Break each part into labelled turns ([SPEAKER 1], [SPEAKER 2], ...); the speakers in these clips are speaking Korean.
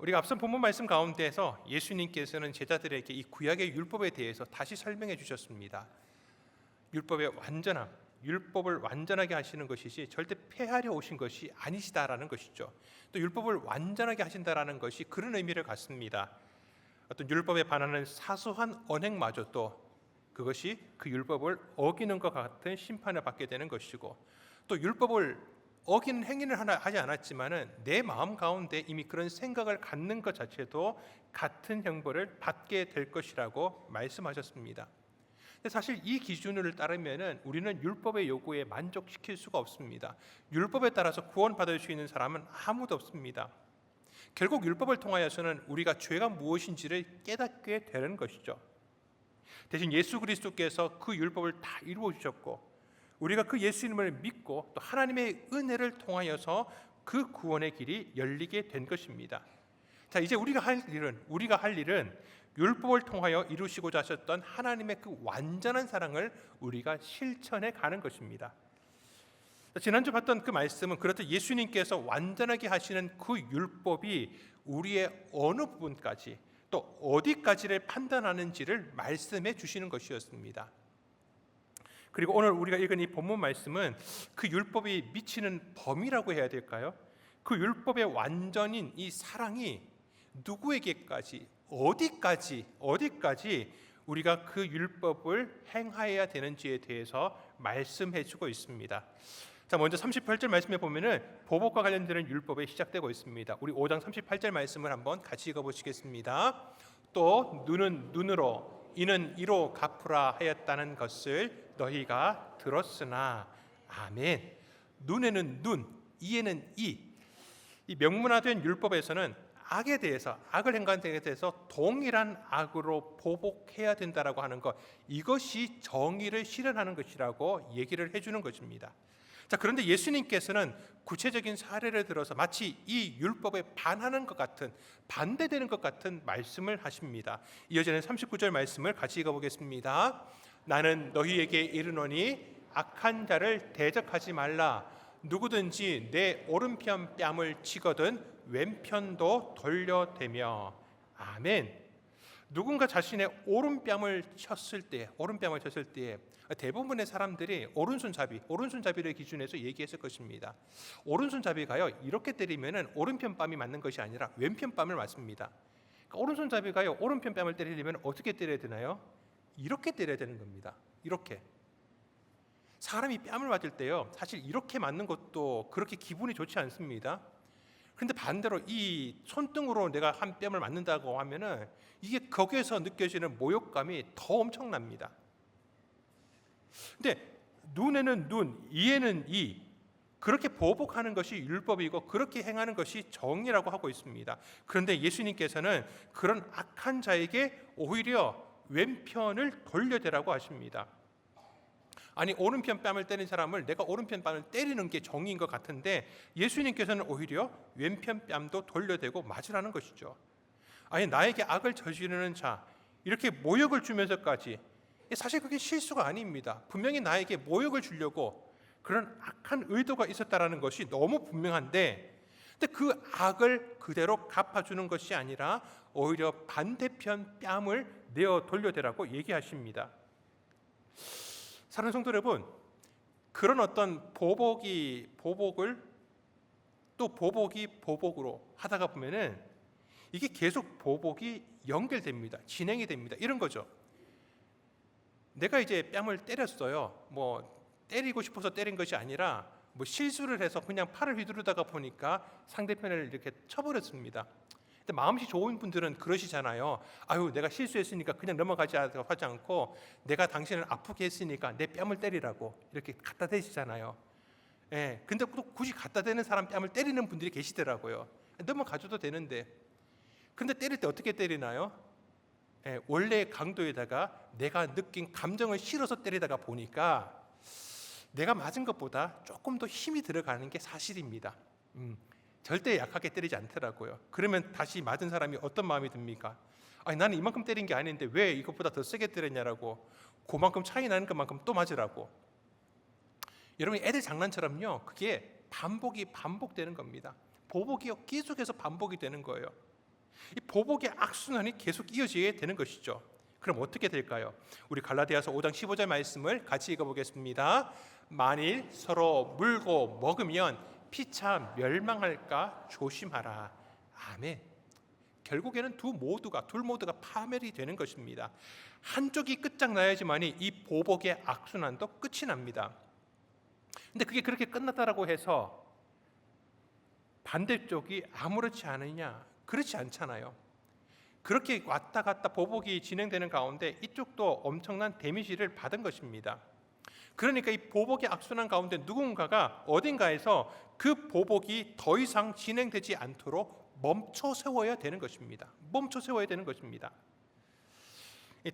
[SPEAKER 1] 우리가 앞선 본문 말씀 가운데에서 예수님께서는 제자들에게 이 구약의 율법에 대해서 다시 설명해 주셨습니다. 율법의 완전함, 율법을 완전하게 하시는 것이지 절대 폐하려 오신 것이 아니시다라는 것이죠. 또 율법을 완전하게 하신다라는 것이 그런 의미를 갖습니다. 어떤 율법에 반하는 사소한 언행마저도 그것이 그 율법을 어기는 것 같은 심판을 받게 되는 것이고, 또 율법을 어기는 행위를 하나 하지 않았지만은 내 마음 가운데 이미 그런 생각을 갖는 것 자체도 같은 형벌을 받게 될 것이라고 말씀하셨습니다. 근데 사실 이 기준을 따르면은 우리는 율법의 요구에 만족시킬 수가 없습니다. 율법에 따라서 구원받을 수 있는 사람은 아무도 없습니다. 결국 율법을 통하여서는 우리가 죄가 무엇인지를 깨닫게 되는 것이죠. 대신 예수 그리스도께서 그 율법을 다 이루어 주셨고, 우리가 그 예수님을 믿고 또 하나님의 은혜를 통하여서 그 구원의 길이 열리게 된 것입니다. 자, 이제 우리가 할 일은 율법을 통하여 이루시고자 하셨던 하나님의 그 완전한 사랑을 우리가 실천해 가는 것입니다. 지난주 봤던 그 말씀은 그렇듯 예수님께서 완전하게 하시는 그 율법이 우리의 어느 부분까지 또 어디까지를 판단하는지를 말씀해 주시는 것이었습니다. 그리고 오늘 우리가 읽은 이 본문 말씀은 그 율법이 미치는 범위라고 해야 될까요? 그 율법의 완전인 이 사랑이 누구에게까지, 어디까지 우리가 그 율법을 행하여야 되는지에 대해서 말씀해 주고 있습니다. 자, 먼저 38절 말씀에 보면은 보복과 관련되는 율법이 시작되고 있습니다. 우리 5장 38절 말씀을 한번 같이 읽어보시겠습니다. 또 눈은 눈으로 이는 이로 갚으라 하였다는 것을 너희가 들었으나. 아멘. 눈에는 눈, 이에는 이 명문화된 율법에서는 악에 대해서, 악을 행하는 데에 대해서 동일한 악으로 보복해야 된다라고 하는 것, 이것이 정의를 실현하는 것이라고 얘기를 해주는 것입니다. 자, 그런데 예수님께서는 구체적인 사례를 들어서 마치 이 율법에 반하는 것 같은, 반대되는 것 같은 말씀을 하십니다. 이어지는 39절 말씀을 같이 읽어보겠습니다. 나는 너희에게 이르노니 악한 자를 대적하지 말라. 누구든지 내 오른편 뺨을 치거든 왼편도 돌려대며. 아멘. 누군가 자신의 오른뺨을 쳤을 때 대부분의 사람들이 오른손잡이를 기준해서 얘기했을 것입니다. 오른손잡이가요, 이렇게 때리면은 오른편 뺨이 맞는 것이 아니라 왼편 뺨을 맞습니다. 그러니까 오른손잡이가요, 오른편 뺨을 때리려면 어떻게 때려야 되나요? 이렇게 때려야 되는 겁니다. 이렇게. 사람이 뺨을 맞을 때요, 사실 이렇게 맞는 것도 그렇게 기분이 좋지 않습니다. 그런데 반대로 이 손등으로 내가 한 뺨을 맞는다고 하면은 이게 거기에서 느껴지는 모욕감이 더 엄청납니다. 근데 눈에는 눈, 이에는 이, 그렇게 보복하는 것이 율법이고 그렇게 행하는 것이 정의라고 하고 있습니다. 그런데 예수님께서는 그런 악한 자에게 오히려 왼편을 돌려대라고 하십니다. 아니, 오른편 뺨을 때린 사람을 내가 오른편 뺨을 때리는 게 정의인 것 같은데 예수님께서는 오히려 왼편 뺨도 돌려대고 맞으라는 것이죠. 아니, 나에게 악을 저지르는 자, 이렇게 모욕을 주면서까지, 사실 그게 실수가 아닙니다. 분명히 나에게 모욕을 주려고 그런 악한 의도가 있었다라는 것이 너무 분명한데, 근데 그 악을 그대로 갚아주는 것이 아니라 오히려 반대편 뺨을 내어 돌려대라고 얘기하십니다. 사랑하는 성도 여러분, 그런 어떤 보복을 또 보복으로 하다가 보면은 이게 계속 보복이 연결됩니다. 진행이 됩니다. 이런 거죠. 내가 이제 뺨을 때렸어요. 때리고 싶어서 때린 것이 아니라 실수를 해서 그냥 팔을 휘두르다가 보니까 상대편을 이렇게 쳐버렸습니다. 근데 마음이 좋은 분들은 그러시잖아요. 아유, 내가 실수했으니까 그냥 넘어가지 하지 않고 내가 당신을 아프게 했으니까 내 뺨을 때리라고 이렇게 갖다 대시잖아요. 예, 근데 또 굳이 갖다 대는 사람 뺨을 때리는 분들이 계시더라고요. 넘어가줘도 되는데. 근데 때릴 때 어떻게 때리나요? 예, 원래의 강도에다가 내가 느낀 감정을 실어서 때리다가 보니까 내가 맞은 것보다 조금 더 힘이 들어가는 게 사실입니다. 절대 약하게 때리지 않더라고요. 그러면 다시 맞은 사람이 어떤 마음이 듭니까? 아니, 나는 이만큼 때린 게 아닌데 왜 이것보다 더 세게 때렸냐라고, 그만큼 차이 나는 것만큼 또 맞으라고. 여러분, 애들 장난처럼요, 그게 반복되는 겁니다. 보복이 계속해서 반복이 되는 거예요. 이 보복의 악순환이 계속 이어지게 되는 것이죠. 그럼 어떻게 될까요? 우리 갈라디아서 5장 15절 말씀을 같이 읽어보겠습니다. 만일 서로 물고 먹으면 피차 멸망할까 조심하라. 아멘. 결국에는 둘 모두가 파멸이 되는 것입니다. 한쪽이 끝장나야지만이 이 보복의 악순환도 끝이 납니다. 근데 그게 그렇게 끝났다라고 해서 반대쪽이 아무렇지 않으냐? 그렇지 않잖아요. 그렇게 왔다 갔다 보복이 진행되는 가운데 이쪽도 엄청난 데미지를 받은 것입니다. 그러니까 이 보복의 악순환 가운데 누군가가 어딘가에서 그 보복이 더 이상 진행되지 않도록 멈춰 세워야 되는 것입니다. 멈춰 세워야 되는 것입니다.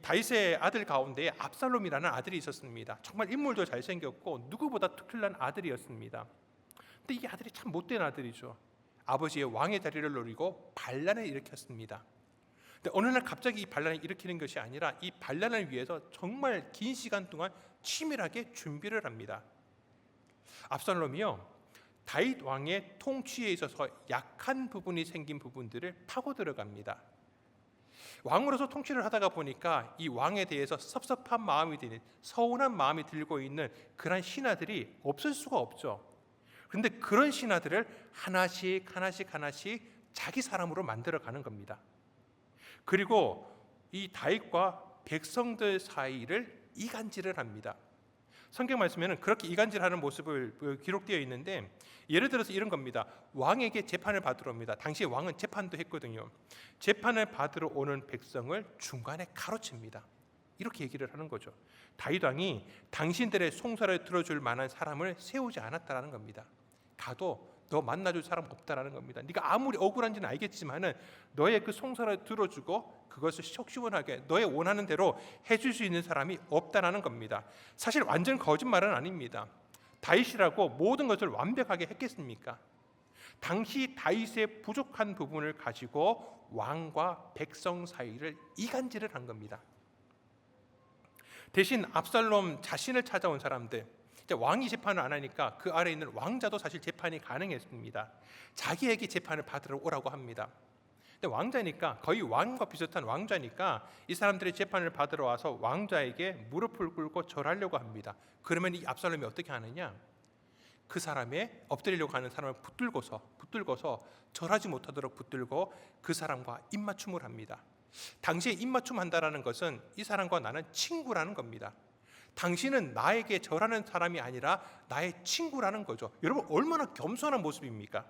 [SPEAKER 1] 다윗의 아들 가운데 압살롬이라는 아들이 있었습니다. 정말 인물도 잘생겼고 누구보다 특출난 아들이었습니다. 근데 이 아들이 참 못된 아들이죠. 아버지의 왕의 자리를 노리고 반란을 일으켰습니다. 근데 어느 날 갑자기 이 반란을 일으키는 것이 아니라 이 반란을 위해서 정말 긴 시간 동안 치밀하게 준비를 합니다. 압살롬이요, 다윗 왕의 통치에 있어서 약한 부분이 생긴 부분들을 파고 들어갑니다. 왕으로서 통치를 하다가 보니까 이 왕에 대해서 섭섭한 마음이 드는, 서운한 마음이 들고 있는 그런 신하들이 없을 수가 없죠. 그런데 그런 신하들을 하나씩 자기 사람으로 만들어가는 겁니다. 그리고 이 다윗과 백성들 사이를 이간질을 합니다. 성경 말씀에는 그렇게 이간질하는 모습을 기록되어 있는데, 예를 들어서 이런 겁니다. 왕에게 재판을 받으러 옵니다. 당시에 왕은 재판도 했거든요. 재판을 받으러 오는 백성을 중간에 가로칩니다. 이렇게 얘기를 하는 거죠. 다윗 왕이 당신들의 송사를 들어줄 만한 사람을 세우지 않았다라는 겁니다. 가도 너 만나줄 사람 없다라는 겁니다. 네가 아무리 억울한지는 알겠지만은 너의 그 송사를 들어주고 그것을 속시원하게 너의 원하는 대로 해줄 수 있는 사람이 없다라는 겁니다. 사실 완전 거짓말은 아닙니다. 다윗이라고 모든 것을 완벽하게 했겠습니까? 당시 다윗의 부족한 부분을 가지고 왕과 백성 사이를 이간질을 한 겁니다. 대신 압살롬 자신을 찾아온 사람들, 왕이 재판을 안 하니까 그 아래에 있는 왕자도 사실 재판이 가능했습니다. 자기에게 재판을 받으러 오라고 합니다. 근데 왕자니까, 거의 왕과 비슷한 왕자니까 이 사람들이 재판을 받으러 와서 왕자에게 무릎을 꿇고 절하려고 합니다. 그러면 이 압살롬이 어떻게 하느냐? 그 사람의 엎드리려고 하는 사람을 붙들고서 절하지 못하도록 붙들고 그 사람과 입맞춤을 합니다. 당시에 입맞춤 한다라는 것은 이 사람과 나는 친구라는 겁니다. 당신은 나에게 절하는 사람이 아니라 나의 친구라는 거죠. 여러분, 얼마나 겸손한 모습입니까?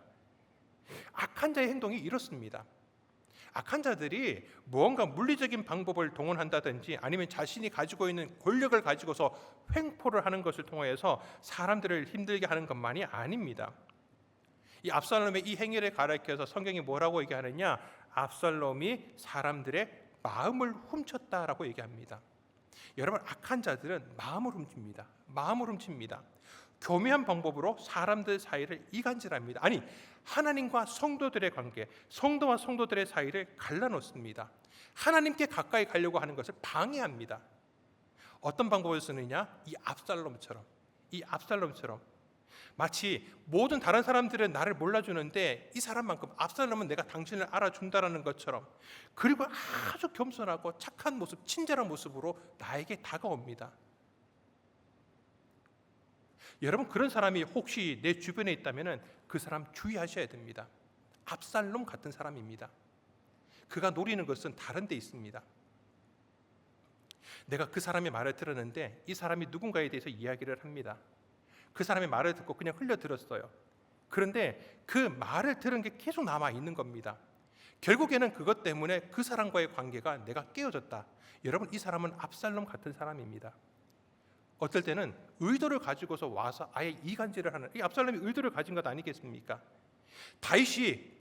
[SPEAKER 1] 악한 자의 행동이 이렇습니다. 악한 자들이 무언가 물리적인 방법을 동원한다든지 아니면 자신이 가지고 있는 권력을 가지고서 횡포를 하는 것을 통해서 사람들을 힘들게 하는 것만이 아닙니다. 이 압살롬의 이 행위를 가리켜서 성경이 뭐라고 얘기하느냐? 압살롬이 사람들의 마음을 훔쳤다라고 얘기합니다. 여러분, 악한 자들은 마음을 훔칩니다. 교묘한 방법으로 사람들 사이를 이간질합니다. 아니, 하나님과 성도들의 관계, 성도와 성도들의 사이를 갈라놓습니다. 하나님께 가까이 가려고 하는 것을 방해합니다. 어떤 방법을 쓰느냐? 이 압살롬처럼 마치 모든 다른 사람들은 나를 몰라주는데 이 사람만큼, 압살롬은 내가 당신을 알아준다라는 것처럼, 그리고 아주 겸손하고 착한 모습, 친절한 모습으로 나에게 다가옵니다. 여러분, 그런 사람이 혹시 내 주변에 있다면 그 사람 주의하셔야 됩니다. 압살롬 같은 사람입니다. 그가 노리는 것은 다른 데 있습니다. 내가 그 사람의 말을 들었는데 이 사람이 누군가에 대해서 이야기를 합니다. 그 사람의 말을 듣고 그냥 흘려들었어요. 그런데 그 말을 들은 게 계속 남아있는 겁니다. 결국에는 그것 때문에 그 사람과의 관계가 내가 깨어졌다. 여러분, 이 사람은 압살롬 같은 사람입니다. 어떨 때는 의도를 가지고서 와서 아예 이간질을 하는, 이 압살롬이 의도를 가진 것 아니겠습니까? 다윗이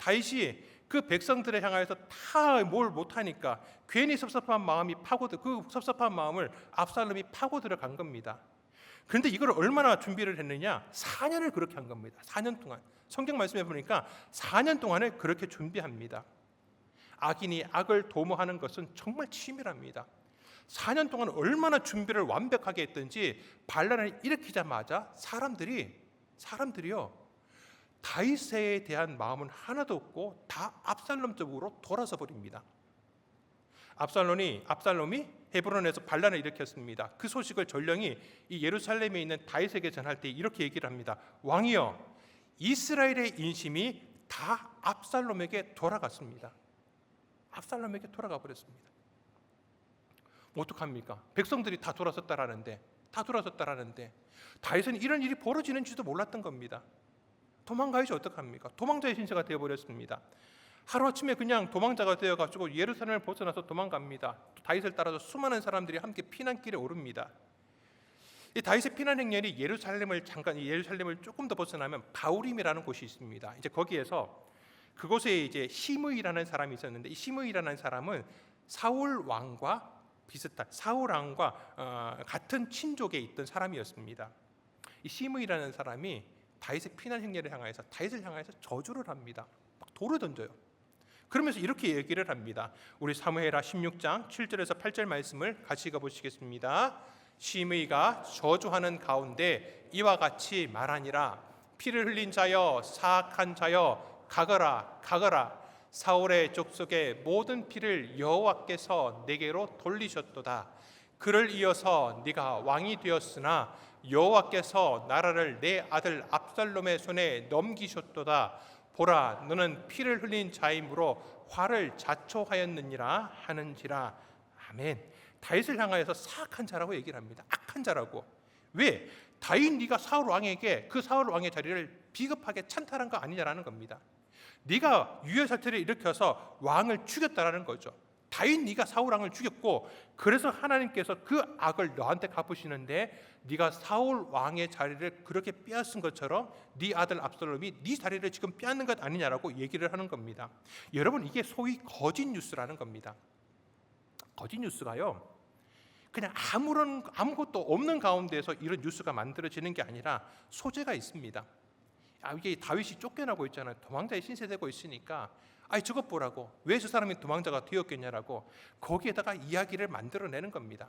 [SPEAKER 1] 그 백성들을 향하여서 다 뭘 못하니까 괜히 섭섭한 마음이 그 섭섭한 마음을 압살롬이 파고 들어간 겁니다. 그런데 이걸 얼마나 준비를 했느냐? 4년을 그렇게 한 겁니다. 4년 동안. 성경 말씀에 보니까 4년 동안에 그렇게 준비합니다. 악인이 악을 도모하는 것은 정말 치밀합니다. 4년 동안 얼마나 준비를 완벽하게 했든지 반란을 일으키자마자 사람들이요, 다윗에 대한 마음은 하나도 없고 다 압살롬 쪽으로 돌아서 버립니다. 압살롬이 헤브론에서 반란을 일으켰습니다. 그 소식을 전령이 이 예루살렘에 있는 다윗에게 전할 때 이렇게 얘기를 합니다. 왕이여, 이스라엘의 인심이 다 압살롬에게 돌아갔습니다. 압살롬에게 돌아가 버렸습니다. 어떡합니까? 백성들이 다 돌아섰다라는데 다윗은 이런 일이 벌어지는지도 몰랐던 겁니다. 도망가야지 어떡합니까? 도망자의 신세가 되어버렸습니다. 하루아침에 그냥 도망자가 되어가지고 예루살렘을 벗어나서 도망갑니다. 다윗을 따라서 수많은 사람들이 함께 피난길에 오릅니다. 이 다윗의 피난 행렬이 예루살렘을 조금 더 벗어나면 바우림이라는 곳이 있습니다. 이제 거기에서 그곳에 이제 시므이라는 사람이 있었는데, 이 시므이라는 사람은 사울 왕과 같은 친족에 있던 사람이었습니다. 이 시므이라는 사람이 다윗의 피난 행렬을 향하여서 다윗을 향하여서 저주를 합니다. 막 돌을 던져요. 그러면서 이렇게 얘기를 합니다. 우리 사무엘하 16장 7절에서 8절 말씀을 같이 읽어보시겠습니다. 시므이가 저주하는 가운데 이와 같이 말하니라. 피를 흘린 자여, 사악한 자여, 가거라. 사울의 족속의 모든 피를 여호와께서 내게로 돌리셨도다. 그를 이어서 네가 왕이 되었으나 여호와께서 나라를 내 아들 압살롬의 손에 넘기셨도다. 보라, 너는 피를 흘린 자이므로 화를 자초하였느니라 하는지라. 아멘. 다윗을 향하여서 사악한 자라고 얘기를 합니다. 악한 자라고. 왜? 다윗 네가 사울 왕의 자리를 비겁하게 찬탈한 거 아니냐라는 겁니다. 네가 유혈사태를 일으켜서 왕을 죽였다라는 거죠. 다윗 네가 사울 왕을 죽였고, 그래서 하나님께서 그 악을 너한테 갚으시는데 네가 사울 왕의 자리를 그렇게 빼앗은 것처럼 네 아들 압살롬이 네 자리를 지금 빼앗는 것 아니냐라고 얘기를 하는 겁니다. 여러분, 이게 소위 거짓 뉴스라는 겁니다. 거짓 뉴스가요, 그냥 아무것도 없는 가운데서 이런 뉴스가 만들어지는 게 아니라 소재가 있습니다. 이게 다윗이 쫓겨나고 있잖아요. 도망자의 신세되고 있으니까 저것 보라고, 왜 저 사람이 도망자가 되었겠냐라고 거기에다가 이야기를 만들어내는 겁니다.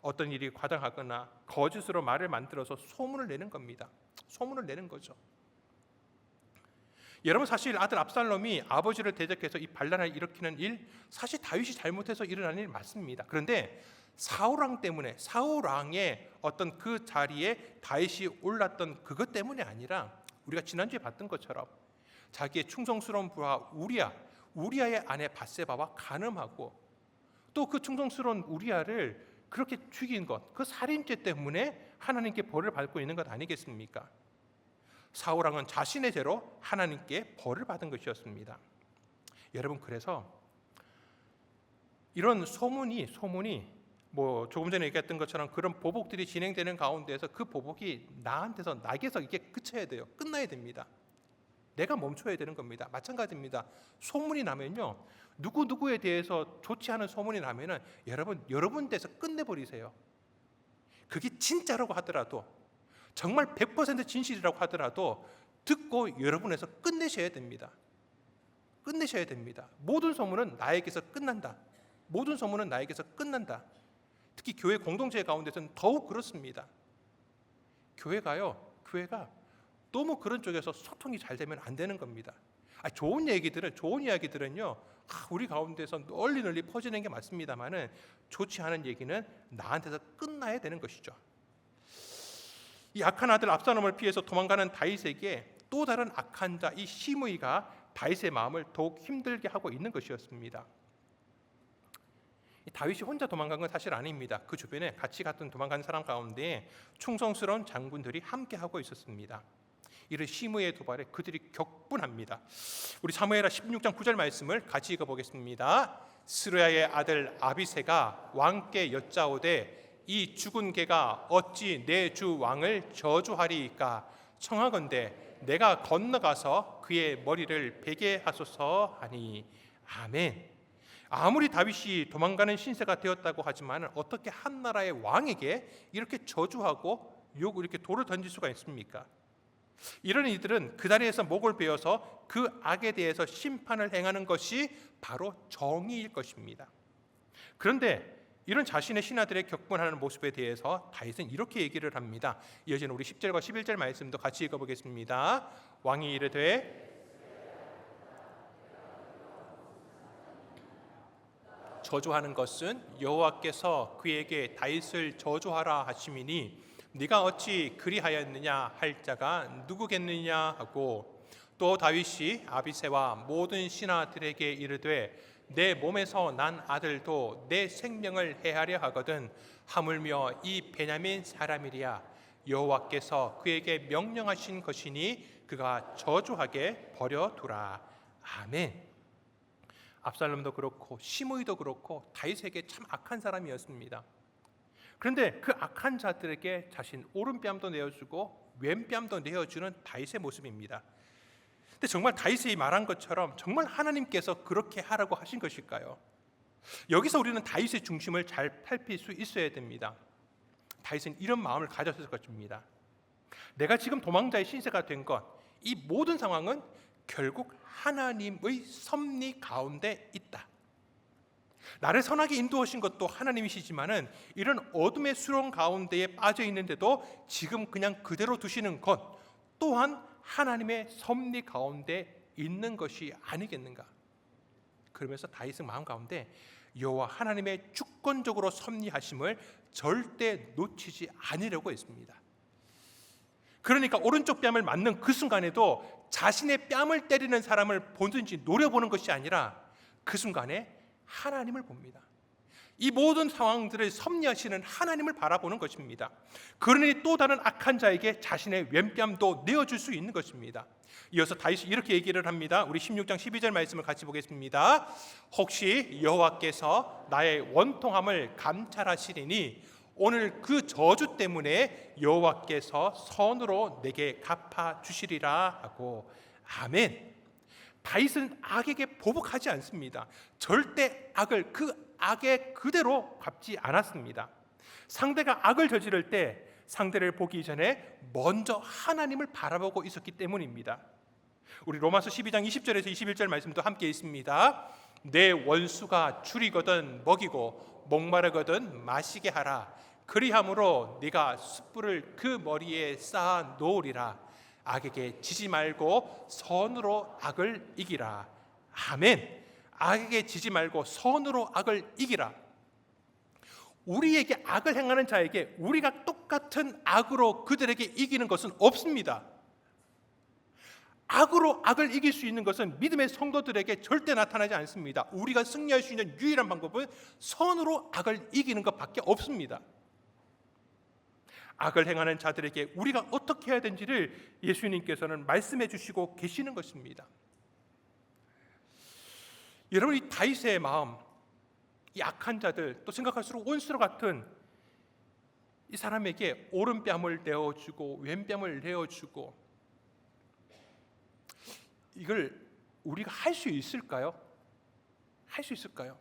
[SPEAKER 1] 어떤 일이 과장하거나 거짓으로 말을 만들어서 소문을 내는 겁니다. 소문을 내는 거죠. 여러분, 사실 아들 압살롬이 아버지를 대적해서 이 반란을 일으키는 일, 사실 다윗이 잘못해서 일어난 일 맞습니다. 그런데 사울 왕의 어떤 그 자리에 다윗이 올랐던 그것 때문이 아니라, 우리가 지난주에 봤던 것처럼 자기의 충성스러운 부하 우리아의 아내 밧세바와 간음하고, 또 그 충성스러운 우리아를 그렇게 죽인 것, 그 살인죄 때문에 하나님께 벌을 받고 있는 것 아니겠습니까? 사울 왕은 자신의 죄로 하나님께 벌을 받은 것이었습니다. 여러분, 그래서 이런 소문이 조금 전에 얘기했던 것처럼 그런 보복들이 진행되는 가운데에서 그 보복이 나에게서 이게 그쳐야 돼요. 끝나야 됩니다. 내가 멈춰야 되는 겁니다. 마찬가지입니다. 소문이 나면요, 누구에 대해서 좋지 않은 소문이 나면은 여러분 대해서 끝내버리세요. 그게 진짜라고 하더라도, 정말 100% 진실이라고 하더라도 듣고 여러분에서 끝내셔야 됩니다. 모든 소문은 나에게서 끝난다. 특히 교회 공동체 가운데서는 더욱 그렇습니다. 교회가 너무 그런 쪽에서 소통이 잘 되면 안 되는 겁니다. 좋은 이야기들은요, 우리 가운데서 널리 퍼지는 게 맞습니다만은, 좋지 않은 얘기는 나한테서 끝나야 되는 것이죠. 이 악한 아들 압살롬을 피해서 도망가는 다윗에게 또 다른 악한 자, 이 시므이가 다윗의 마음을 더욱 힘들게 하고 있는 것이었습니다. 다윗이 혼자 도망간 건 사실 아닙니다. 그 주변에 같이 도망간 사람 가운데 충성스러운 장군들이 함께하고 있었습니다. 이를 시므이의 도발에 그들이 격분합니다. 우리 사무엘하 16장 9절 말씀을 같이 읽어보겠습니다. 스루야의 아들 아비새가 왕께 여짜오되 이 죽은 개가 어찌 내 주 왕을 저주하리이까? 청하건대 내가 건너가서 그의 머리를 베게 하소서 하니. 아멘. 아무리 다윗이 도망가는 신세가 되었다고 하지만 어떻게 한 나라의 왕에게 이렇게 저주하고 이렇게 돌을 던질 수가 있습니까? 이런 이들은 그 자리에서 목을 베어서 그 악에 대해서 심판을 행하는 것이 바로 정의일 것입니다. 그런데 이런 자신의 신하들의 격분하는 모습에 대해서 다윗은 이렇게 얘기를 합니다. 이어지는 우리 10절과 11절 말씀도 같이 읽어보겠습니다. 왕이 이르되 저주하는 것은 여호와께서 그에게 다윗을 저주하라 하심이니 네가 어찌 그리하였느냐 할 자가 누구겠느냐 하고, 또 다윗이 아비새와 모든 신하들에게 이르되 내 몸에서 난 아들도 내 생명을 해하려 하거든 하물며 이 베냐민 사람이리야 여호와께서 그에게 명령하신 것이니 그가 저주하게 버려두라. 아멘. 압살롬도 그렇고 시므이도 그렇고 다윗에게 참 악한 사람이었습니다. 그런데 그 악한 자들에게 자신 오른뺨도 내어주고 왼뺨도 내어주는 다윗의 모습입니다. 근데 정말 다윗이 말한 것처럼 정말 하나님께서 그렇게 하라고 하신 것일까요? 여기서 우리는 다윗의 중심을 잘 살필 수 있어야 됩니다. 다윗은 이런 마음을 가졌을 것입니다. 내가 지금 도망자의 신세가 된 것, 이 모든 상황은 결국 하나님의 섭리 가운데 있다. 나를 선하게 인도하신 것도 하나님이시지만은 이런 어둠의 수렁 가운데에 빠져 있는데도 지금 그냥 그대로 두시는 것 또한 하나님의 섭리 가운데 있는 것이 아니겠는가? 그러면서 다윗은 마음 가운데 여호와 하나님의 주권적으로 섭리하심을 절대 놓치지 않으려고 했습니다. 그러니까 오른쪽 뺨을 맞는 그 순간에도 자신의 뺨을 때리는 사람을 보든지 노려보는 것이 아니라 그 순간에 하나님을 봅니다. 이 모든 상황들을 섭리하시는 하나님을 바라보는 것입니다. 그러니 또 다른 악한 자에게 자신의 왼뺨도 내어줄 수 있는 것입니다. 이어서 다윗이 이렇게 얘기를 합니다. 우리 16장 12절 말씀을 같이 보겠습니다. 혹시 여호와께서 나의 원통함을 감찰하시리니 오늘 그 저주 때문에 여호와께서 선으로 내게 갚아 주시리라 하고. 아멘. 다윗은 악에게 보복하지 않습니다. 절대 악을 그 악에 그대로 갚지 않았습니다. 상대가 악을 저지를 때 상대를 보기 전에 먼저 하나님을 바라보고 있었기 때문입니다. 우리 로마서 12장 20절에서 21절 말씀도 함께 있습니다. 내 원수가 줄이거든 먹이고 목마르거든 마시게 하라. 그리함으로 네가 숯불을 그 머리에 쌓아 놓으리라. 악에게 지지 말고 선으로 악을 이기라. 아멘. 악에게 지지 말고 선으로 악을 이기라. 우리에게 악을 행하는 자에게 우리가 똑같은 악으로 그들에게 이기는 것은 없습니다. 악으로 악을 이길 수 있는 것은 믿음의 성도들에게 절대 나타나지 않습니다. 우리가 승리할 수 있는 유일한 방법은 선으로 악을 이기는 것밖에 없습니다. 악을 행하는 자들에게 우리가 어떻게 해야 되는지를 예수님께서는 말씀해 주시고 계시는 것입니다. 여러분, 이 다윗의 마음, 이 악한 자들, 또 생각할수록 원수로 같은 이 사람에게 오른뺨을 내어주고 왼뺨을 내어주고, 이걸 우리가 할 수 있을까요? 할 수 있을까요?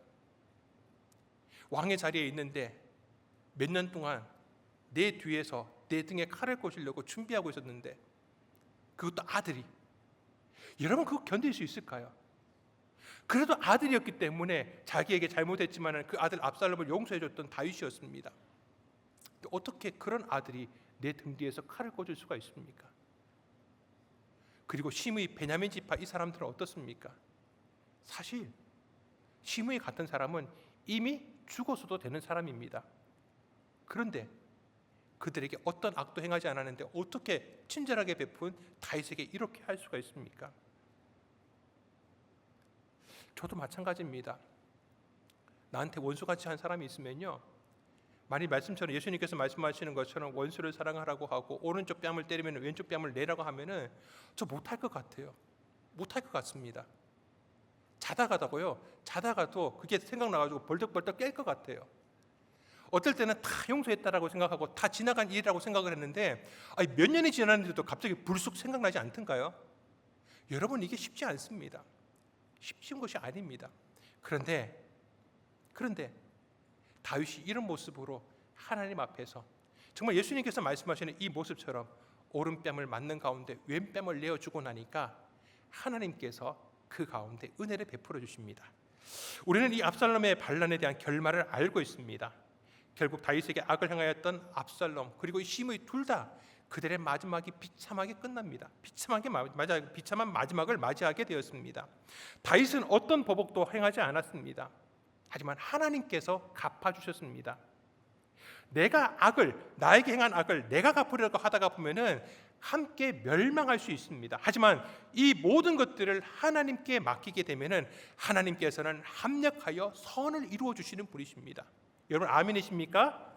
[SPEAKER 1] 왕의 자리에 있는데 몇 년 동안 내 뒤에서 내 등에 칼을 꽂으려고 준비하고 있었는데, 그것도 아들이, 여러분 그거 견딜 수 있을까요? 그래도 아들이었기 때문에 자기에게 잘못했지만 그 아들 압살롬을 용서해줬던 다윗이었습니다. 어떻게 그런 아들이 내 등 뒤에서 칼을 꽂을 수가 있습니까? 그리고 시므이, 베냐민 지파 이 사람들은 어떻습니까? 사실 시므이 같은 사람은 이미 죽어서도 되는 사람입니다. 그런데 그들에게 어떤 악도 행하지 않았는데 어떻게 친절하게 베푼 다윗에게 이렇게 할 수가 있습니까? 저도 마찬가지입니다. 나한테 원수같이 한 사람이 있으면요, 만일 말씀처럼 예수님께서 말씀하시는 것처럼 원수를 사랑하라고 하고 오른쪽 뺨을 때리면 왼쪽 뺨을 내라고 하면은 저 못할 것 같아요. 못할 것 같습니다. 자다가도 그게 생각나가지고 벌떡벌떡 깰 것 같아요. 어떨 때는 다 용서했다라고 생각하고 다 지나간 일이라고 생각을 했는데, 몇 년이 지났는데도 갑자기 불쑥 생각나지 않던가요? 여러분, 이게 쉽지 않습니다. 쉽은 것이 아닙니다. 그런데 다윗이 이런 모습으로 하나님 앞에서 정말 예수님께서 말씀하시는 이 모습처럼 오른뺨을 맞는 가운데 왼뺨을 내어주고 나니까 하나님께서 그 가운데 은혜를 베풀어 주십니다. 우리는 이 압살롬의 반란에 대한 결말을 알고 있습니다. 결국 다윗에게 악을 행하였던 압살롬 그리고 이 시므이 둘 다 그들의 마지막이 비참하게 끝납니다. 비참한 마지막을 맞이하게 되었습니다. 다윗은 어떤 보복도 행하지 않았습니다. 하지만 하나님께서 갚아주셨습니다. 나에게 행한 악을 내가 갚으려고 하다가 보면은 함께 멸망할 수 있습니다. 하지만 이 모든 것들을 하나님께 맡기게 되면은 하나님께서는 합력하여 선을 이루어 주시는 분이십니다. 여러분 아멘이십니까?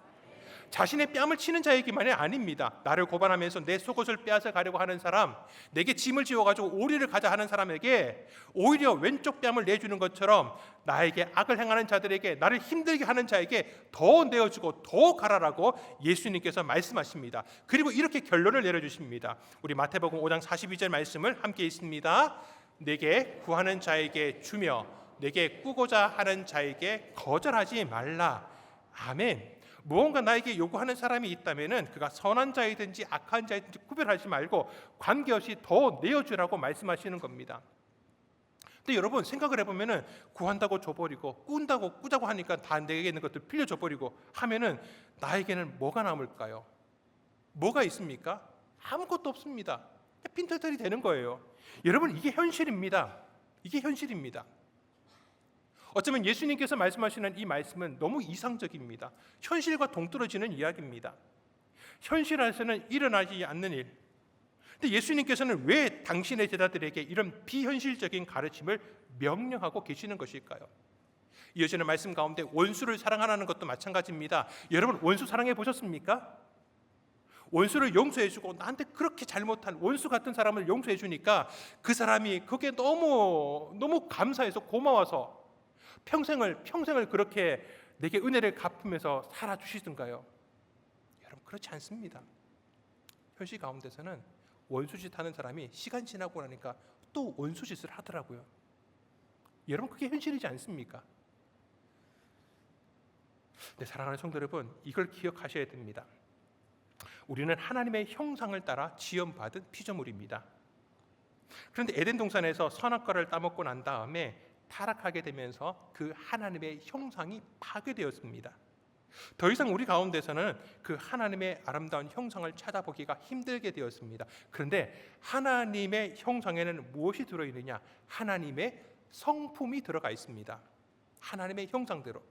[SPEAKER 1] 자신의 뺨을 치는 자에게만이 아닙니다. 나를 고발하면서 내 속옷을 빼앗아 가려고 하는 사람, 내게 짐을 지어가지고 오리를 가자 하는 사람에게 오히려 왼쪽 뺨을 내주는 것처럼 나에게 악을 행하는 자들에게, 나를 힘들게 하는 자에게 더 내어주고 더 가라라고 예수님께서 말씀하십니다. 그리고 이렇게 결론을 내려주십니다. 우리 마태복음 5장 42절 말씀을 함께 읽습니다. 내게 구하는 자에게 주며 내게 꾸고자 하는 자에게 거절하지 말라. 아멘. 무언가 나에게 요구하는 사람이 있다면은 그가 선한 자이든지 악한 자이든지 구별하지 말고 관계없이 더 내어주라고 말씀하시는 겁니다. 근데 여러분 생각을 해보면은 구한다고 줘버리고 꾼다고 꾸자고 하니까 다 내게 있는 것들 빌려줘버리고 하면은 나에게는 뭐가 남을까요? 뭐가 있습니까? 아무것도 없습니다. 빈털털이 되는 거예요. 여러분 이게 현실입니다. 이게 현실입니다. 어쩌면 예수님께서 말씀하시는 이 말씀은 너무 이상적입니다. 현실과 동떨어지는 이야기입니다. 현실 안에서는 일어나지 않는 일. 근데 예수님께서는 왜 당신의 제자들에게 이런 비현실적인 가르침을 명령하고 계시는 것일까요? 이어지는 말씀 가운데 원수를 사랑하라는 것도 마찬가지입니다. 여러분 원수 사랑해 보셨습니까? 원수를 용서해주고 나한테 그렇게 잘못한 원수 같은 사람을 용서해주니까 그 사람이 그게 너무 감사해서 고마워서 평생을 그렇게 내게 은혜를 갚으면서 살아주시던가요? 여러분 그렇지 않습니다. 현실 가운데서는 원수짓 하는 사람이 시간 지나고 나니까 또 원수짓을 하더라고요. 여러분 그게 현실이지 않습니까? 네, 사랑하는 성도 여러분, 이걸 기억하셔야 됩니다. 우리는 하나님의 형상을 따라 지음받은 피조물입니다. 그런데 에덴 동산에서 선악과를 따먹고 난 다음에 타락하게 되면서 그 하나님의 형상이 파괴되었습니다. 더 이상 우리 가운데서는 그 하나님의 아름다운 형상을 찾아보기가 힘들게 되었습니다. 그런데 하나님의 형상에는 무엇이 들어있느냐? 하나님의 성품이 들어가 있습니다. 하나님의 형상대로.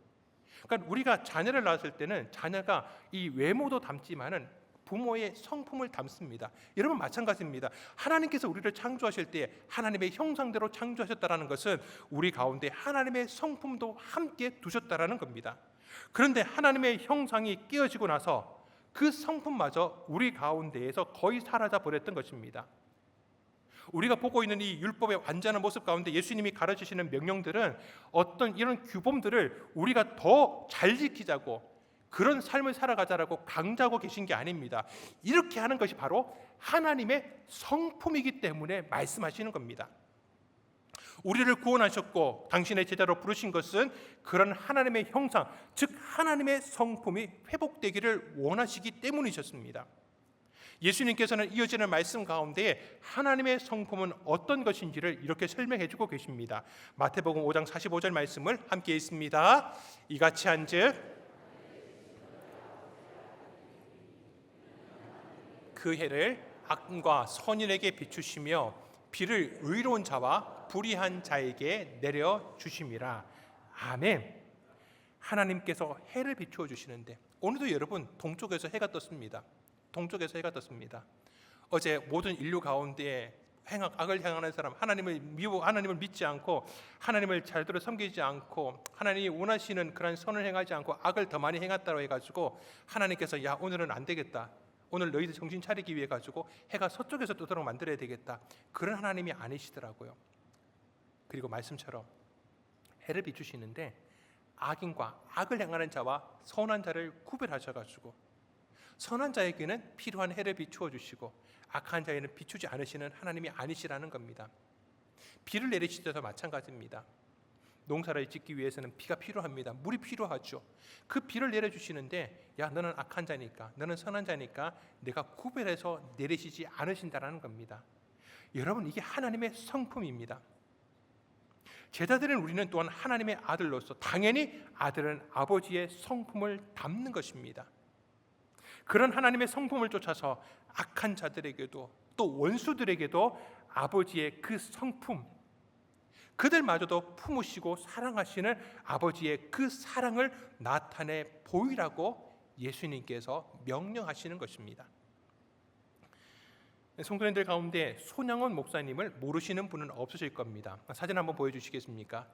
[SPEAKER 1] 그러니까 우리가 자녀를 낳았을 때는 자녀가 이 외모도 닮지만은 부모의 성품을 담습니다. 여러분 마찬가지입니다. 하나님께서 우리를 창조하실 때 하나님의 형상대로 창조하셨다라는 것은 우리 가운데 하나님의 성품도 함께 두셨다라는 겁니다. 그런데 하나님의 형상이 깨어지고 나서 그 성품마저 우리 가운데에서 거의 사라져 버렸던 것입니다. 우리가 보고 있는 이 율법의 완전한 모습 가운데 예수님이 가르치시는 명령들은 어떤 이런 규범들을 우리가 더 잘 지키자고 그런 삶을 살아가자라고 강조하고 계신 게 아닙니다. 이렇게 하는 것이 바로 하나님의 성품이기 때문에 말씀하시는 겁니다. 우리를 구원하셨고 당신의 제자로 부르신 것은 그런 하나님의 형상, 즉 하나님의 성품이 회복되기를 원하시기 때문이셨습니다. 예수님께서는 이어지는 말씀 가운데 하나님의 성품은 어떤 것인지를 이렇게 설명해 주고 계십니다. 마태복음 5장 45절 말씀을 함께 읽습니다. 이같이 한즉 그 해를 악인과 선인에게 비추시며 비를 의로운 자와 불의한 자에게 내려 주심이라. 아멘. 하나님께서 해를 비추어 주시는데 오늘도 여러분 동쪽에서 해가 떴습니다. 동쪽에서 해가 떴습니다. 어제 모든 인류 가운데 악을 행하는 사람, 하나님을 믿지 않고 하나님을 잘대로 섬기지 않고 하나님이 원하시는 그런 선을 행하지 않고 악을 더 많이 행했다고 해가지고 하나님께서 야 오늘은 안 되겠다. 오늘 너희들 정신 차리기 위해 가지고 해가 서쪽에서 뜨도록 만들어야 되겠다. 그런 하나님이 아니시더라고요. 그리고 말씀처럼 해를 비추시는데 악인과 악을 행하는 자와 선한 자를 구별하셔가지고 선한 자에게는 필요한 해를 비추어 주시고 악한 자에는 비추지 않으시는 하나님이 아니시라는 겁니다. 비를 내리실 때도 마찬가지입니다. 농사를 짓기 위해서는 비가 필요합니다. 물이 필요하죠. 그 비를 내려주시는데 야 너는 악한 자니까 너는 선한 자니까 내가 구별해서 내리시지 않으신다라는 겁니다. 여러분 이게 하나님의 성품입니다. 제자들은 우리는 또한 하나님의 아들로서 당연히 아들은 아버지의 성품을 담는 것입니다. 그런 하나님의 성품을 쫓아서 악한 자들에게도 또 원수들에게도 아버지의 그 성품, 그들마저도 품으시고 사랑하시는 아버지의 그 사랑을 나타내 보이라고 예수님께서 명령하시는 것입니다. 성도님들 가운데 손양원 목사님을 모르시는 분은 없으실 겁니다. 사진 한번 보여주시겠습니까?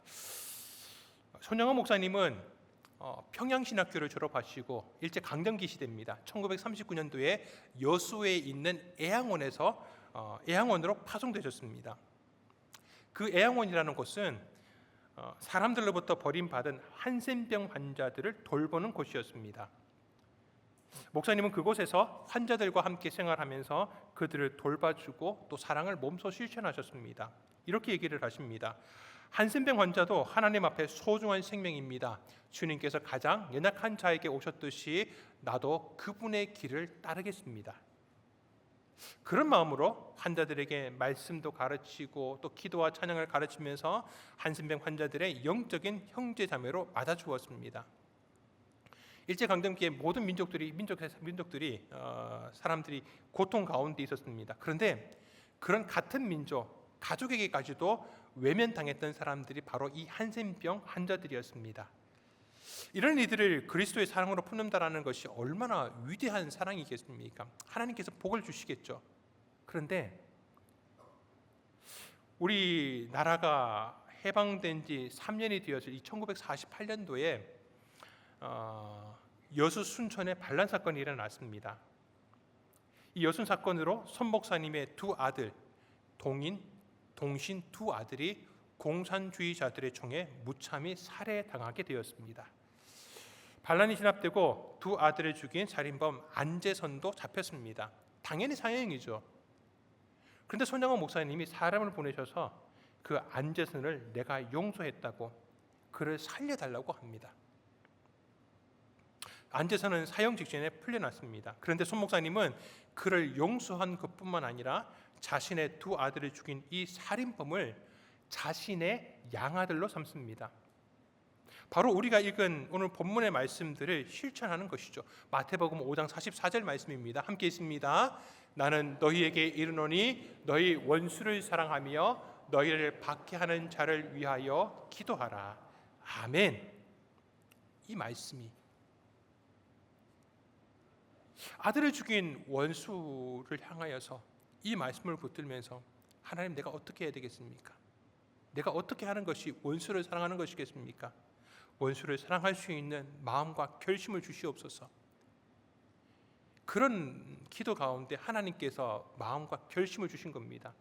[SPEAKER 1] 손양원 목사님은 평양신학교를 졸업하시고 일제 강점기 시대입니다. 1939년도에 여수에 있는 애양원에서 애양원으로 파송되셨습니다. 그 애양원이라는 곳은 사람들로부터 버림받은 한센병 환자들을 돌보는 곳이었습니다. 목사님은 그곳에서 환자들과 함께 생활하면서 그들을 돌봐주고 또 사랑을 몸소 실천하셨습니다. 이렇게 얘기를 하십니다. 한센병 환자도 하나님 앞에 소중한 생명입니다. 주님께서 가장 연약한 자에게 오셨듯이 나도 그분의 길을 따르겠습니다. 그런 마음으로 환자들에게 말씀도 가르치고 또 기도와 찬양을 가르치면서 한센병 환자들의 영적인 형제자매로 맞아주었습니다. 일제강점기에 모든 민족들이 사람들이 고통 가운데 있었습니다. 그런데 그런 같은 민족, 가족에게까지도 외면당했던 사람들이 바로 이 한센병 환자들이었습니다. 이런 이들을 그리스도의 사랑으로 품는다라는 것이 얼마나 위대한 사랑이겠습니까? 하나님께서 복을 주시겠죠. 그런데 우리나라가 해방된 지 3년이 되어서 1948년도에 여수 순천에 반란 사건이 일어났습니다. 이 여순 사건으로 손 목사님의 두 아들, 동인, 동신 두 아들이 공산주의자들의 총에 무참히 살해당하게 되었습니다. 반란이 진압되고 두 아들을 죽인 살인범 안재선도 잡혔습니다. 당연히 사형이죠. 그런데 손양원 목사님이 사람을 보내셔서 그 안재선을 내가 용서했다고 그를 살려달라고 합니다. 안재선은 사형 직전에 풀려났습니다. 그런데 손 목사님은 그를 용서한 것뿐만 아니라 자신의 두 아들을 죽인 이 살인범을 자신의 양아들로 삼습니다. 바로 우리가 읽은 오늘 본문의 말씀들을 실천하는 것이죠. 마태복음 5장 44절 말씀입니다. 함께 있습니다. 나는 너희에게 이르노니 너희 원수를 사랑하며 너희를 박해하는 자를 위하여 기도하라. 아멘. 이 말씀이 아들을 죽인 원수를 향하여서 이 말씀을 붙들면서 하나님, 내가 어떻게 해야 되겠습니까? 내가 어떻게 하는 것이 원수를 사랑하는 것이겠습니까? 원수를 사랑할 수 있는 마음과 결심을 주시옵소서. 그런 기도 가운데 하나님께서 마음과 결심을 주신 겁니다.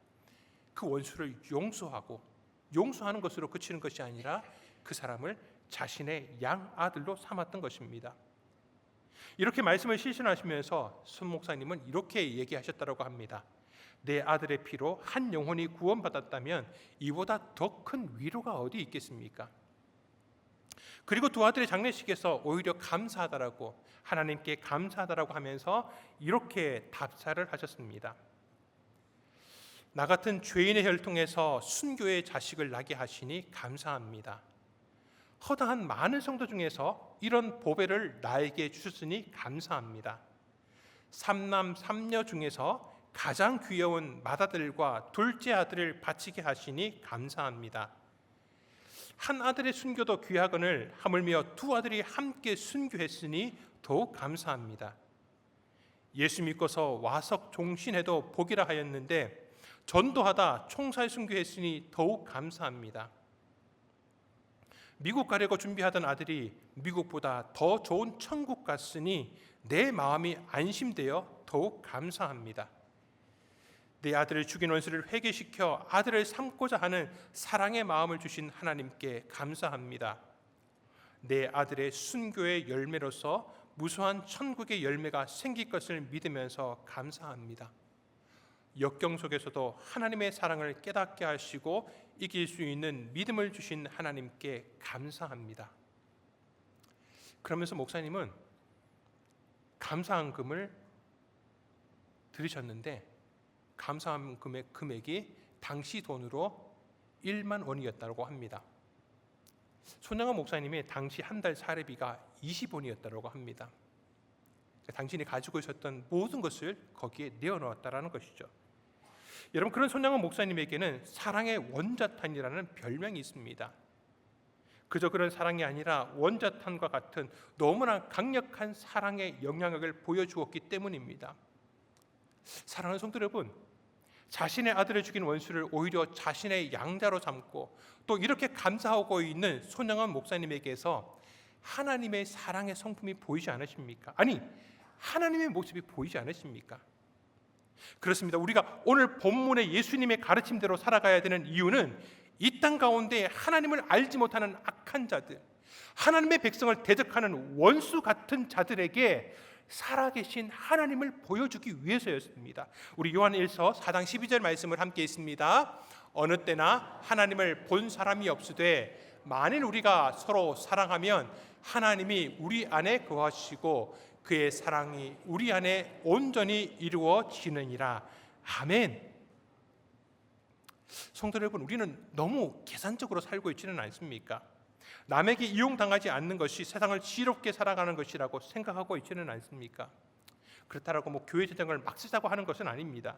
[SPEAKER 1] 그 원수를 용서하고 용서하는 것으로 그치는 것이 아니라 그 사람을 자신의 양아들로 삼았던 것입니다. 이렇게 말씀을 실천하시면서 손 목사님은 이렇게 얘기하셨다고 합니다. 내 아들의 피로 한 영혼이 구원받았다면 이보다 더 큰 위로가 어디 있겠습니까? 그리고 두 아들의 장례식에서 오히려 감사하다라고, 하나님께 감사하다라고 하면서 이렇게 답사를 하셨습니다. 나 같은 죄인의 혈통에서 순교의 자식을 낳게 하시니 감사합니다. 허다한 많은 성도 중에서 이런 보배를 나에게 주셨으니 감사합니다. 삼남 삼녀 중에서 가장 귀여운 맏아들과 둘째 아들을 바치게 하시니 감사합니다. 한 아들의 순교도 귀하거늘 하물며 두 아들이 함께 순교했으니 더욱 감사합니다. 예수 믿고서 와석 종신해도 복이라 하였는데 전도하다 총살 순교했으니 더욱 감사합니다. 미국 가려고 준비하던 아들이 미국보다 더 좋은 천국 갔으니 내 마음이 안심되어 더욱 감사합니다. 내 아들을 죽인 원수를 회개시켜 아들을 삼고자 하는 사랑의 마음을 주신 하나님께 감사합니다. 내 아들의 순교의 열매로서 무수한 천국의 열매가 생길 것을 믿으면서 감사합니다. 역경 속에서도 하나님의 사랑을 깨닫게 하시고 이길 수 있는 믿음을 주신 하나님께 감사합니다. 그러면서 목사님은 감사한금을 들으셨는데 감사한 금액이 당시 돈으로 1만 원이었다고 합니다. 손양원 목사님의 당시 한 달 사례비가 20원이었다고 합니다. 당신이 가지고 있었던 모든 것을 거기에 내어놓았다라는 것이죠. 여러분, 그런 손양원 목사님에게는 사랑의 원자탄이라는 별명이 있습니다. 그저 그런 사랑이 아니라 원자탄과 같은 너무나 강력한 사랑의 영향력을 보여주었기 때문입니다. 사랑하는 성도 여러분, 자신의 아들을 죽인 원수를 오히려 자신의 양자로 삼고 또 이렇게 감사하고 있는 손양원 목사님에게서 하나님의 사랑의 성품이 보이지 않으십니까? 아니, 하나님의 모습이 보이지 않으십니까? 그렇습니다. 우리가 오늘 본문의 예수님의 가르침대로 살아가야 되는 이유는 이 땅 가운데 하나님을 알지 못하는 악한 자들, 하나님의 백성을 대적하는 원수 같은 자들에게 살아계신 하나님을 보여주기 위해서였습니다. 우리 요한 1서 4장 12절 말씀을 함께 읽습니다. 어느 때나 하나님을 본 사람이 없으되 만일 우리가 서로 사랑하면 하나님이 우리 안에 거하시고 그의 사랑이 우리 안에 온전히 이루어지느니라. 아멘. 성도 여러분, 우리는 너무 계산적으로 살고 있지는 않습니까? 남에게 이용당하지 않는 것이 세상을 지롭게 살아가는 것이라고 생각하고 있지는 않습니까? 그렇다고 교회 재정을 막 쓰자고 하는 것은 아닙니다.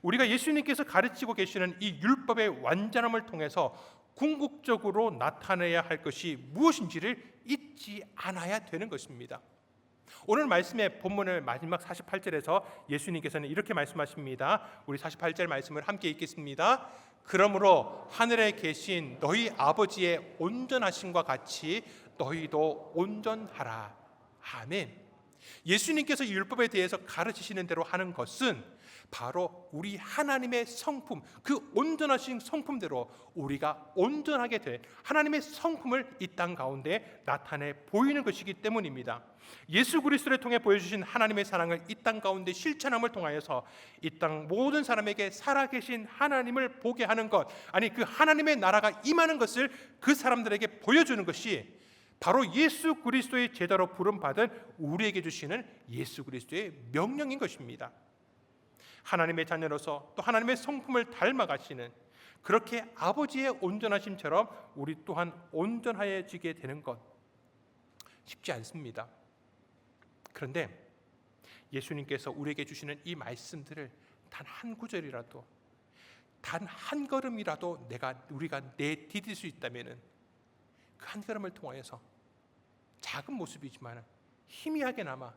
[SPEAKER 1] 우리가 예수님께서 가르치고 계시는 이 율법의 완전함을 통해서 궁극적으로 나타내야 할 것이 무엇인지를 잊지 않아야 되는 것입니다. 오늘 말씀의 본문의 마지막 48절에서 예수님께서는 이렇게 말씀하십니다. 우리 48절 말씀을 함께 읽겠습니다. 그러므로 하늘에 계신 너희 아버지의 온전하심과 같이 너희도 온전하라. 아멘. 예수님께서 이 율법에 대해서 가르치시는 대로 하는 것은 바로 우리 하나님의 성품, 그 온전하신 성품대로 우리가 온전하게 될 하나님의 성품을 이 땅 가운데 나타내 보이는 것이기 때문입니다. 예수 그리스도를 통해 보여주신 하나님의 사랑을 이 땅 가운데 실천함을 통하여서 이 땅 모든 사람에게 살아계신 하나님을 보게 하는 것, 아니 그 하나님의 나라가 임하는 것을 그 사람들에게 보여주는 것이 바로 예수 그리스도의 제자로 부름받은 우리에게 주시는 예수 그리스도의 명령인 것입니다. 하나님의 자녀로서 또 하나님의 성품을 닮아가시는, 그렇게 아버지의 온전하심처럼 우리 또한 온전해지게 되는 것 쉽지 않습니다. 그런데 예수님께서 우리에게 주시는 이 말씀들을 단 한 구절이라도, 단 한 걸음이라도 우리가 내디딜 수 있다면은 그 한 걸음을 통하여서 작은 모습이지만 희미하게나마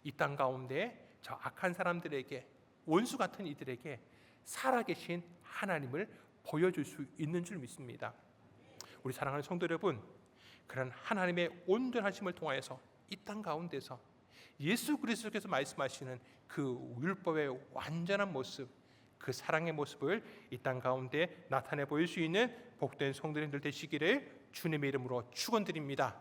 [SPEAKER 1] 이 땅 가운데 저 악한 사람들에게, 원수 같은 이들에게 살아계신 하나님을 보여줄 수 있는 줄 믿습니다. 우리 사랑하는 성도 여러분, 그런 하나님의 온전하심을 통하여서 이 땅 가운데서 예수 그리스도께서 말씀하시는 그 율법의 완전한 모습, 그 사랑의 모습을 이 땅 가운데 나타내 보일 수 있는 복된 성도님들 되시기를 주님의 이름으로 축원드립니다.